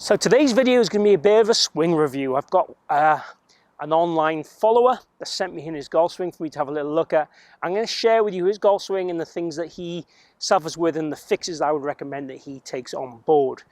So today's video is going to be a bit of a swing review. I've got an online follower that sent me in his golf swing for me to have a little look at. I'm going to share with you his golf swing and the things that he suffers with and the fixes I would recommend that he takes on board.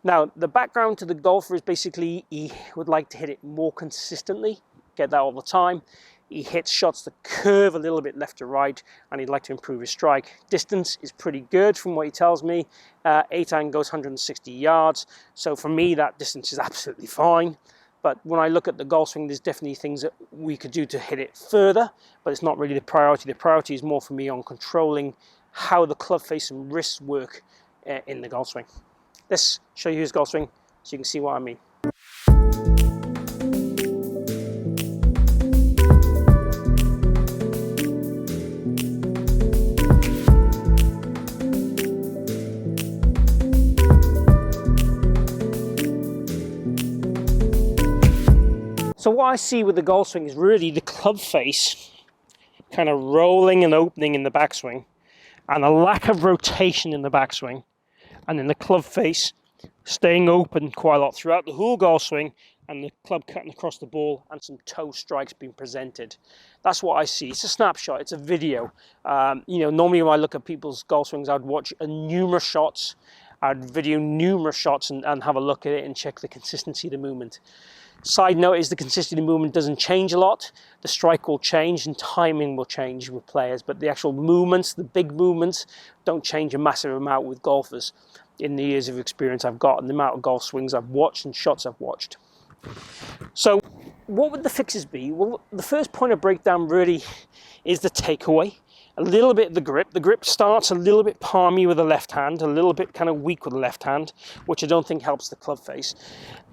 Now, the background to the golfer is basically he would like to hit it more consistently, get that all the time. He hits shots that curve a little bit left to right, and he'd like to improve his strike. Distance is pretty good from what he tells me. 8-iron goes 160 yards. So for me, that distance is absolutely fine. But when I look at the golf swing, there's definitely things that we could do to hit it further, but it's not really the priority. The priority is more for me on controlling how the club face and wrists work in the golf swing. Let's show you his golf swing so you can see what I mean. So what I see with the golf swing is really the club face kind of rolling and opening in the backswing, and a lack of rotation in the backswing, and then the club face staying open quite a lot throughout the whole golf swing, and the club cutting across the ball and some toe strikes being presented. That's what I see. It's a snapshot, it's a video. Normally when I look at people's golf swings, I'd watch numerous shots, I'd video numerous shots and have a look at it and check the consistency of the movement. Side note is the consistency of the movement doesn't change a lot. The strike will change and timing will change with players, but the actual movements, the big movements, don't change a massive amount with golfers in the years of experience I've got and the amount of golf swings I've watched and shots I've watched. So what would the fixes be? Well, the first point of breakdown really is the takeaway. A little bit of the grip. The grip starts a little bit palmy with the left hand, a little bit kind of weak with the left hand, which I don't think helps the club face.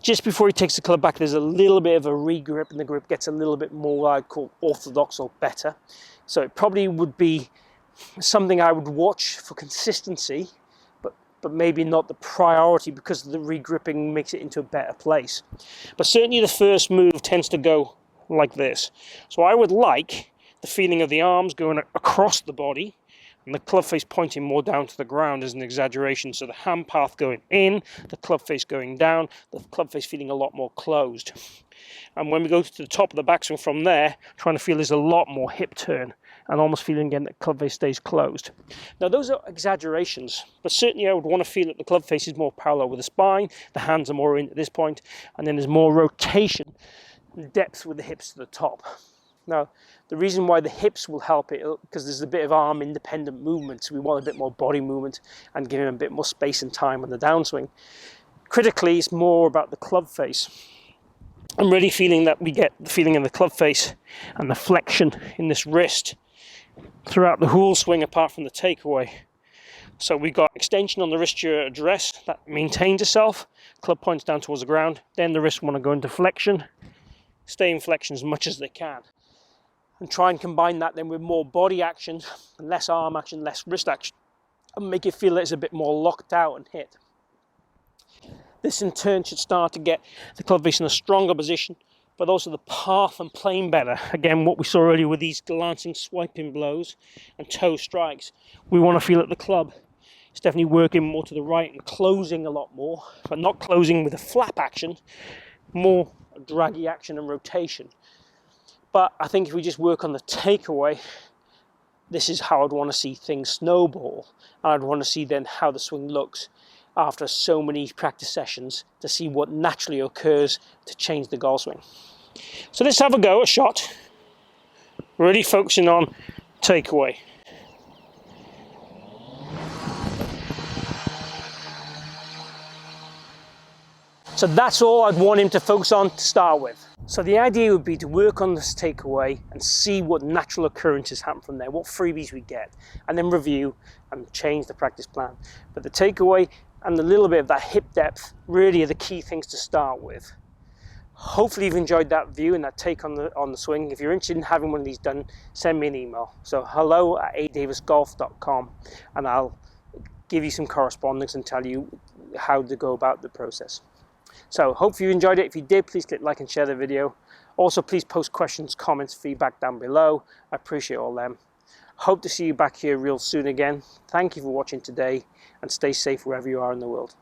Just before he takes the club back, there's a little bit of a re-grip, and the grip gets a little bit more what I'd call orthodox or better. So it probably would be something I would watch for consistency, but maybe not the priority, because the re-gripping makes it into a better place. But certainly the first move tends to go like this. So I would like the feeling of the arms going across the body and the club face pointing more down to the ground is an exaggeration. So the hand path going in, the club face going down, the club face feeling a lot more closed. And when we go to the top of the backswing from there, trying to feel there's a lot more hip turn and almost feeling again that club face stays closed. Now those are exaggerations, but certainly I would want to feel that the club face is more parallel with the spine, the hands are more in at this point, and then there's more rotation and depth with the hips to the top. Now, the reason why the hips will help it, because there's a bit of arm independent movement, so we want a bit more body movement and give him a bit more space and time on the downswing. Critically, it's more about the club face. I'm really feeling that we get the feeling in the club face and the flexion in this wrist throughout the whole swing apart from the takeaway. So we've got extension on the wrist to address, that maintains itself, club points down towards the ground, then the wrists want to go into flexion, stay in flexion as much as they can. And try and combine that then with more body action, less arm action, less wrist action, and make it feel that it's a bit more locked out and hit. This in turn should start to get the club face in a stronger position, but also the path and plane better. Again, what we saw earlier with these glancing swiping blows and toe strikes, we want to feel that the club is definitely working more to the right and closing a lot more, but not closing with a flap action, more draggy action and rotation. But I think if we just work on the takeaway, this is how I'd want to see things snowball. And I'd want to see then how the swing looks after so many practice sessions to see what naturally occurs to change the golf swing. So let's have a go, a shot. Really focusing on takeaway. So that's all I'd want him to focus on to start with. So the idea would be to work on this takeaway and see what natural occurrences happen from there, what freebies we get, and then review and change the practice plan. But the takeaway and a little bit of that hip depth really are the key things to start with. Hopefully you've enjoyed that view and that take on the swing. If you're interested in having one of these done, send me an email. So hello@adaviesgolf.com, and I'll give you some correspondence and tell you how to go about the process. So hopefully you enjoyed it. If you did, please click like and share the video. Also, please post questions, comments, feedback down below. I appreciate all them. Hope to see you back here real soon again. Thank you for watching today, and stay safe wherever you are in the world.